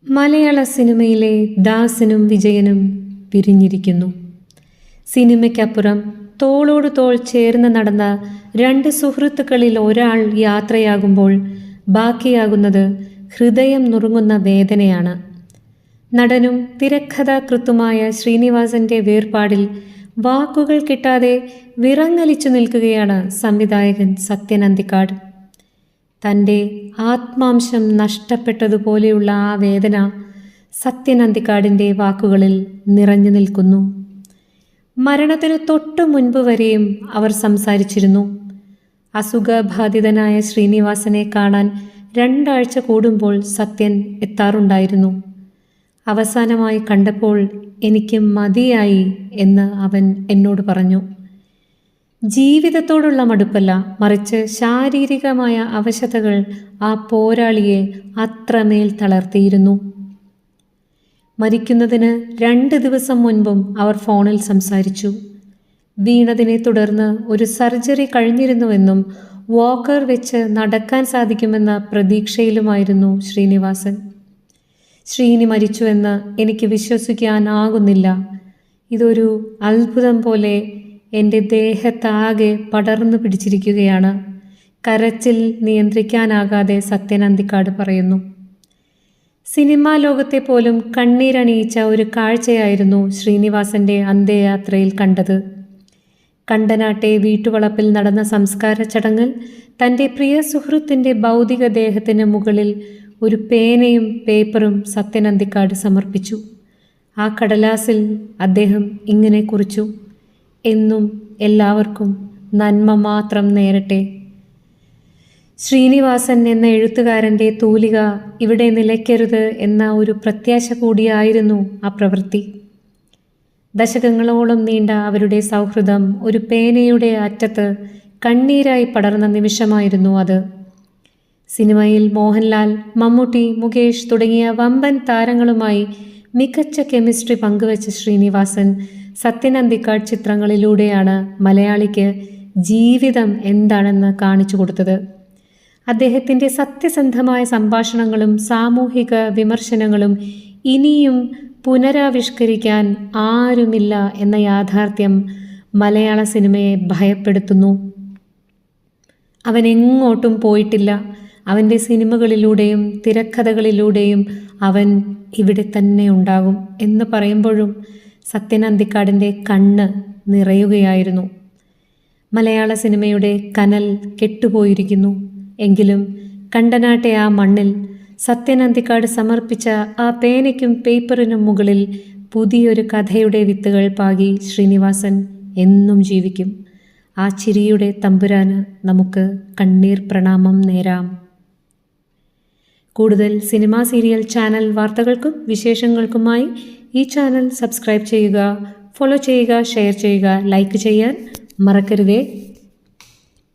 മലയാള സിനിമയിലെ ദാസനും വിജയനും പിരിഞ്ഞിരിക്കുന്നു. സിനിമയ്ക്കപ്പുറം തോളോട് തോൾ ചേർന്ന് നടന്ന രണ്ട് സുഹൃത്തുക്കളിൽ ഒരാൾ യാത്രയാകുമ്പോൾ ബാക്കിയാകുന്നത് ഹൃദയം നുറുങ്ങുന്ന വേദനയാണ്. നടനും തിരക്കഥാകൃത്തുമായ ശ്രീനിവാസന്റെ വേർപാടിൽ വാക്കുകൾ കിട്ടാതെ വിറങ്ങലിച്ചു നിൽക്കുകയാണ് സംവിധായകൻ സത്യൻ അന്തിക്കാട്. തൻ്റെ ആത്മാംശം നഷ്ടപ്പെട്ടതുപോലെയുള്ള ആ വേദന സത്യൻ അന്തിക്കാടിൻ്റെ വാക്കുകളിൽ നിറഞ്ഞു നിൽക്കുന്നു. മരണത്തിനു തൊട്ടു മുൻപ് വരെയും അവർ സംസാരിച്ചിരുന്നു. അസുഖബാധിതനായ ശ്രീനിവാസനെ കാണാൻ 2 ആഴ്ച കൂടുമ്പോൾ സത്യൻ എത്താറുണ്ടായിരുന്നു. അവസാനമായി കണ്ടപ്പോൾ എനിക്ക് മതിയായി എന്ന് അവൻ എന്നോട് പറഞ്ഞു. ജീവിതത്തോടുള്ള മടുപ്പല്ല, മറിച്ച് ശാരീരികമായ അവശതകൾ ആ പോരാളിയെ അത്രമേൽ തളർത്തിയിരുന്നു. മരിക്കുന്നതിന് 2 ദിവസം മുൻപും അവർ ഫോണിൽ സംസാരിച്ചു. വീണതിനെ തുടർന്ന് ഒരു സർജറി കഴിഞ്ഞിരുന്നുവെന്നും വാക്കർ വെച്ച് നടക്കാൻ സാധിക്കുമെന്ന പ്രതീക്ഷയിലുമായിരുന്നു ശ്രീനിവാസൻ. ശ്രീനി മരിച്ചുവെന്ന് എനിക്ക് വിശ്വസിക്കാനാകുന്നില്ല. ഇതൊരു അത്ഭുതം പോലെ എൻ്റെ ദേഹത്താകെ പടർന്നു പിടിച്ചിരിക്കുകയാണ്. കരച്ചിൽ നിയന്ത്രിക്കാനാകാതെ സത്യൻ അന്തിക്കാട് പറയുന്നു. സിനിമാ ലോകത്തെ പോലും കണ്ണീരണിയിച്ച ഒരു കാഴ്ചയായിരുന്നു ശ്രീനിവാസന്റെ അന്ത്യയാത്രയിൽ കണ്ടത്. കണ്ടനാട്ടെ വീട്ടുവളപ്പിൽ നടന്ന സംസ്കാര ചടങ്ങിൽ തൻ്റെ പ്രിയ സുഹൃത്തിൻ്റെ ഭൗതിക ദേഹത്തിന് മുകളിൽ ഒരു പേനയും പേപ്പറും സത്യൻ അന്തിക്കാട് സമർപ്പിച്ചു. ആ കടലാസിൽ അദ്ദേഹം ഇങ്ങനെ കുറിച്ചു: എന്നും എല്ലാവർക്കും നന്മ മാത്രം നേരട്ടെ. ശ്രീനിവാസൻ എന്ന എഴുത്തുകാരൻ്റെ തൂലിക ഇവിടെ നിലയ്ക്കരുത് എന്ന ഒരു പ്രത്യാശ കൂടിയായിരുന്നു ആ പ്രവൃത്തി. ദശകങ്ങളോളം നീണ്ട അവരുടെ സൗഹൃദം ഒരു പേനയുടെ അറ്റത്ത് കണ്ണീരായി പടർന്ന നിമിഷമായിരുന്നു അത്. സിനിമയിൽ മോഹൻലാൽ, മമ്മൂട്ടി, മുകേഷ് തുടങ്ങിയ വമ്പൻ താരങ്ങളുമായി മികച്ച കെമിസ്ട്രി പങ്കുവച്ച ശ്രീനിവാസൻ സത്യൻ അന്തിക്കാട് ചിത്രങ്ങളിലൂടെയാണ് മലയാളിക്ക് ജീവിതം എന്താണെന്ന് കാണിച്ചു കൊടുത്തത്. അദ്ദേഹത്തിൻ്റെ സത്യസന്ധമായ സംഭാഷണങ്ങളും സാമൂഹിക വിമർശനങ്ങളും ഇനിയും പുനരാവിഷ്കരിക്കാൻ ആരുമില്ല എന്ന യാഥാർത്ഥ്യം മലയാള സിനിമയെ ഭയപ്പെടുത്തുന്നു. അവൻ എങ്ങോട്ടും പോയിട്ടില്ല. അവൻ്റെ സിനിമകളിലൂടെയും തിരക്കഥകളിലൂടെയും അവൻ ഇവിടെ തന്നെ ഉണ്ടാകും എന്ന് പറയുമ്പോഴും സത്യൻ അന്തിക്കാടിൻ്റെ കണ്ണ് നിറയുകയായിരുന്നു. മലയാള സിനിമയുടെ കനൽ കെട്ടുപോയിരിക്കുന്നു. എങ്കിലും കണ്ടനാട്ടെ ആ മണ്ണിൽ സത്യൻ അന്തിക്കാട് സമർപ്പിച്ച ആ പേനയ്ക്കും പേപ്പറിനും മുകളിൽ പുതിയൊരു കഥയുടെ വിത്തുകൾ പാകി ശ്രീനിവാസൻ എന്നും ജീവിക്കും. ആ ചിരിയുടെ തമ്പുരാന് നമുക്ക് കണ്ണീർ പ്രണാമം നേരാം. കൂടുതൽ സിനിമാ സീരിയൽ ചാനൽ വാർത്തകൾക്കും വിശേഷങ്ങൾക്കുമായി ഈ ചാനൽ സബ്സ്ക്രൈബ് ചെയ്യുക, ഫോളോ ചെയ്യുക, ഷെയർ ചെയ്യുക, ലൈക്ക് ചെയ്യാൻ മറക്കരുതേ.